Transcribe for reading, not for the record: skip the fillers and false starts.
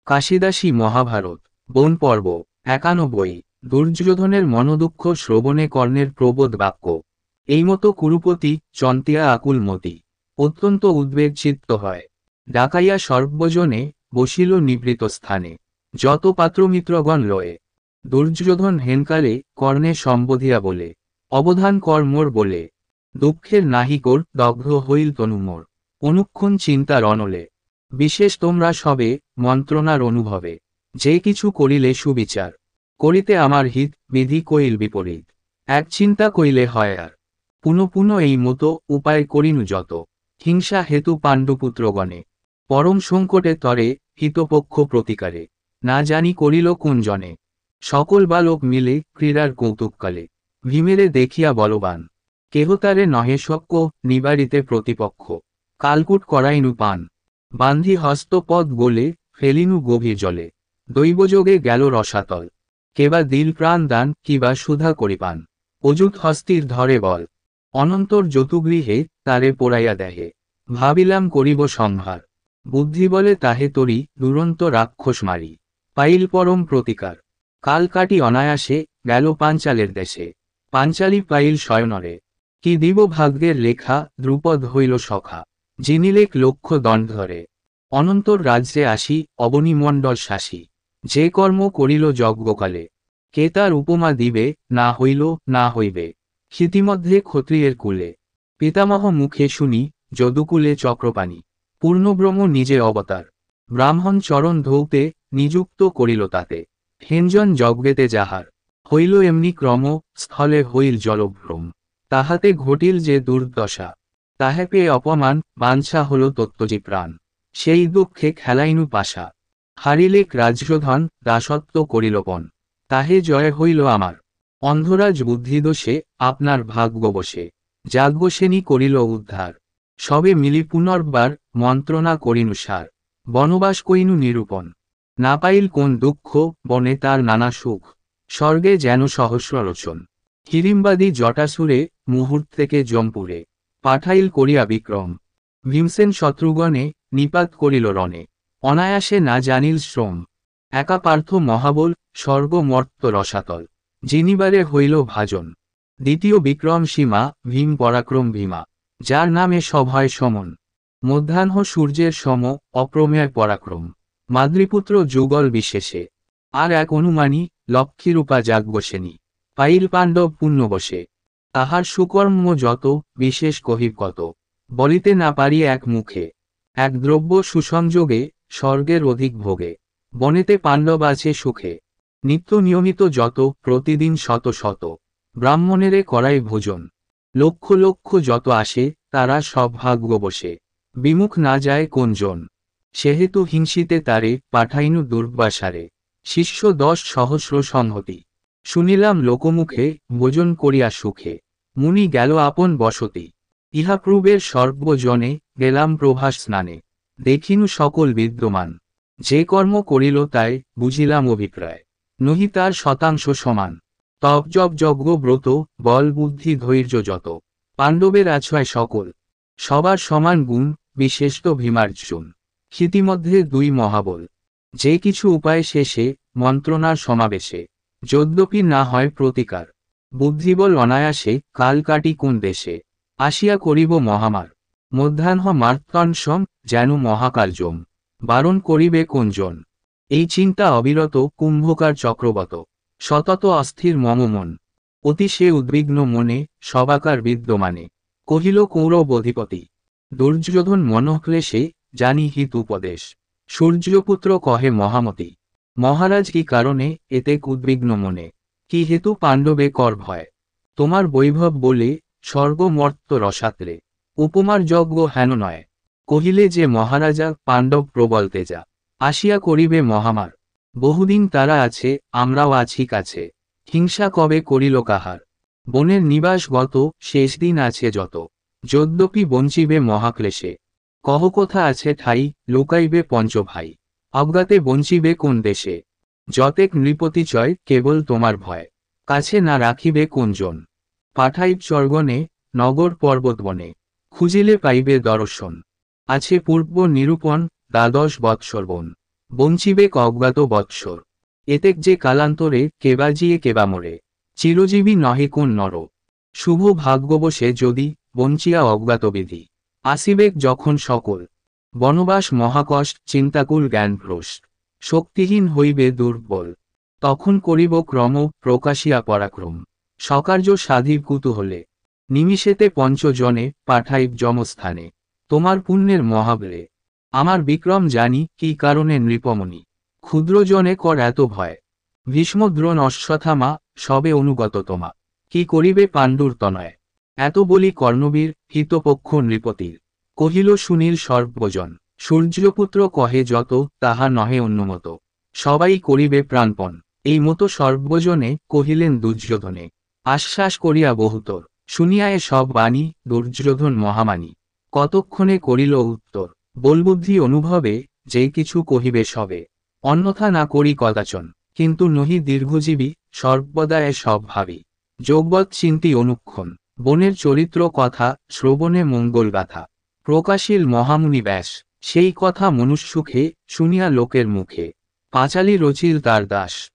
কাশিদাসী মহাভারত বন পর্ব 91। দুর্যোধনের মনোদুঃখ শ্রবণে কর্ণের প্রবোধ বাক্য। এই মতো কুরুপতি চন্তিয়া আকুল মতি অত্যন্ত উদ্বেগ চিত্ত হয়। ডাকাইয়া সর্বজনে বসিল নিবৃত স্থানে, যত পাত্রমিত্রগণ লয়ে। দুর্যোধন হেনকালে কর্ণে সম্বোধিয়া বলে, অবধান কর মোর বলে। দুঃখের নাহিকোর দগ্ধ হইল তনু মোর, অনুক্ষণ চিন্তার অনলে। বিশেষ তোমরা সবে মন্ত্রণার অনুভবে, যে কিছু করিলে সুবিচার। করিতে আমার হিত বিধি কইল বিপরীত, এক চিন্তা কইলে হয় আর। পুনঃ পুনঃ এই মতো উপায় করিনু যত, হিংসা হেতু পাণ্ডুপুত্রগণে। পরম সংকটে তরে হিতপক্ষ প্রতিকারে, না জানি করিল কোন জনে। সকল বালক মিলে ক্রীড়ার কৌতুককালে, ভীমেরে দেখিয়া বলবান। কেহ তারে নহে শক্য নিবারিতে প্রতিপক্ষ, কালকুট করাইনু পান। বান্ধি হস্তপদ গোলে ফেলিনু গভীর জলে, দৈবযোগে গেল রসাতল। কেবা দিল প্রাণ দান কিবা সুধা করি পান, অযুত হস্তির ধরে বল। অনন্তর যতুগৃহে তারে পোড়াইয়া দেহে, ভাবিলাম করিব সংহার। বুদ্ধি বলে তাহে তরি দুরন্ত রাক্ষস মারি, পাইল পরম প্রতিকার। কাল কাটি অনায়াসে গেল পাঞ্চালের দেশে, পাঞ্চালি পাইল শয়নরে। কি দিব ভাগ্যের লেখা দ্রুপদ হইল সখা, জিনিলেক লক্ষ দণ্ড ধরে। অনন্তর রাজ্যে আসি অবনীমণ্ডল শাসী, যে কর্ম করিল যজ্ঞকালে। কে তার উপমা দিবে না হইল না হইবে, ক্ষিতিমধ্যে ক্ষত্রিয়ের কুলে। পিতামহ মুখে শুনি যদুকুলে চক্রপাণি, পূর্ণব্রহ্ম নিজে অবতার। ব্রাহ্মণ চরণ ধৌতে নিযুক্ত করিল তাতে, হেনজন যজ্ঞেতে যাহার। হইল এমনি ক্রম স্থলে হইল জলভ্রম, তাহাতে ঘটিল যে দুর্দশা। তাহে পেয়ে অপমান বাঞ্ছা হল তত্ত্বজি প্রাণ, সেই দুঃখে খেলাইনু পাশা। হারিলেক রাজ্যধন দাসত্ব করিল পণ, তাহে জয় হইল আমার। অন্ধরাজ বুদ্ধিদোষে আপনার ভাগ্য বসে, যাজ্ঞসেনী করিল উদ্ধার। সবে মিলি পুনর্বার মন্ত্রণা করিনু সার, বনবাস কইনু নিরূপণ। না পাইল কোন দুঃখ বনে তার নানা সুখ, স্বর্গে যেন সহস্র রচন। হিড়িম্বাদী জটাসুরে মুহূর্তেকে জম্পুরে, পাঠাইল করিয়া বিক্রম। ভীমসেন শত্রুগণে নিপাত করিল রণে, অনায়াসে না জানিল শ্রম। একা পার্থ মহাবল স্বর্গমর্ত রসাতল, জিনিবারে হইল ভাজন। দ্বিতীয় বিক্রম সীমা ভীম পরাক্রম ভীমা, যার নামে সভয় সমন। মধ্যাহ্ন সূর্যের সম অপ্রমেয় পরাক্রম, মাদ্রীপুত্র যুগল বিশেষে। আর এক অনুমানী লক্ষ্মীরূপা যাজ্ঞসেনী, পাইল পাণ্ডব পুণ্যবশে। তাহার সুকর্ম যত বিশেষ কহিব কত, বলিতে না পারি এক মুখে। এক দ্রব্য সুসংযোগে স্বর্গের অধিক ভোগে, বনেতে পাণ্ডব আছে সুখে। নিত্য নিয়মিত যত প্রতিদিন শত শত, ব্রাহ্মণেরে করায় ভোজন। লক্ষ লক্ষ যত আসে তারা সব ভাগ্য বসে, বিমুখ না যায় কোনজন। সেহেতু হিংসিতে তারে পাঠাইনু দুর্বাসারে, শিষ্য 10 সহস্র সংহতি। শুনিলাম লোকমুখে ভোজন করিয়া সুখে, মুনি গেল আপন বসতি। ইহা পূর্বের সর্বজনে গেলাম প্রভাস স্নানে, দেখিনু সকল বিদ্যমান। যে কর্ম করিল তাই বুঝিলাম অভিপ্রায়, নহি তার শতাংশ সমান। তপ জপ যজ্ঞ ব্রত বল বুদ্ধি ধৈর্য যত, পাণ্ডবের আছয় সকল। সবার সমান গুণ বিশেষত ভীমার্জুন, ক্ষিতিমধ্যে 2 মহাবল। যে কিছু উপায় শেষে মন্ত্রণার সমাবেশে, যদ্যপি না হয় প্রতিকার। বুদ্ধিবল অনায়াসে কাল কাটি কোন দেশে, আসিয়া করিব মহামার। মধ্যাহ্ন মার্তংসম যেন মহাকালযম, বারণ করিবে কোনজন। এই চিন্তা অবিরত কুম্ভকার চক্রবত, সতত অস্থির মম মন। অতি সে উদ্বিগ্ন মনে সবাকার বিদ্যমানে, কহিল কৌরব অধিপতি। দুর্যোধন মনঃক্লেশে জানি হিত উপদেশ, সূর্যপুত্র কহে মহামতি। মহারাজ কি কারণে এতে উদ্বিগ্ন মনে, কি হেতু পাণ্ডবে কর ভয়। তোমার বৈভব বলে স্বর্গমর্ত রসাতলে, উপমার যজ্ঞ হেন নয়। কহিলে যে মহারাজা পাণ্ডব প্রবল তেজা, আসিয়া করিবে মহামার। বহুদিন তারা আছে আমরাও আছি কাছে, হিংসা কবে করিল কাহার। বনের নিবাসগত শেষ দিন আছে যত, যদ্যপি বঞ্চিবে মহাক্লেশে। কহ কোথা আছে ঠাই লোকাইবে পঞ্চভাই, অজ্ঞাতে বঞ্চিবে কোন দেশে। যতেক নৃপতিচয় কেবল তোমার ভয়, কাছে না রাখিবে কোনজন। পাঠাইব স্বর্গনে নগর পর্বতবনে, খুঁজিলে পাইবে দর্শন। আছে পূর্ব নিরূপণ 12 বৎসর বন, বঞ্চিবে অজ্ঞাত বৎসর। এতেক যে কালান্তরে কেবা জিয়ে কেবা মোরে। চিরজীবী নহে কোন নর। শুভ ভাগ্যবশে যদি বঞ্চিয়া অজ্ঞাত বিধি। আসিবেক যখন সকল বনবাস মহাকষ্ট চিন্তাকুল জ্ঞানভ্রষ্ট। শক্তিহীন হইবে দুর্বল। তখন করিব ক্রম প্রকাশিয়া পরাক্রম। সকার্য সাধিব কুতূহলে। নিমিষেতে পঞ্চজনে পাঠাইব যমস্থানে। তোমার পুণ্যের মহাবলে আমার বিক্রম জানি কি কারণে নৃপমণি। ক্ষুদ্রজনে কর এত ভয়। ভীষ্মদ্রোণ অশ্বত্থামা সবে অনুগত তোমা। কি করিবে পাণ্ডুর তনয়। এত বলি কর্ণবীর হিতপক্ষ নৃপতির। কহিল সুনীল সর্বজন। সূর্যপুত্র কহে যত তাহা নহে অন্যমত। সবাই করিবে প্রাণপণ। এই মতো সর্বজনে কহিলেন দুর্যোধনে। আশ্বাস করিয়া বহুতর শুনিয়া এ সব বাণী দুর্যোধন মহামানী। কতক্ষণে করিল উত্তর। বলবুদ্ধি অনুভবে যে কিছু কহিবে সবে। অন্যথা না করি কদাচন। কিন্তু নহি দীর্ঘজীবী সর্বদা এ সব ভাবি। যোগবৎ চিন্তি অনুক্ষণ। বনের চরিত্র কথা শ্রবণে মঙ্গল গাথা। প্রকাশিল মহামুনি ব্যাস। সেই কথা মনুষ্যুখে শুনিয়া লোকের মুখে। পাঁচালী রচিল তার দাস।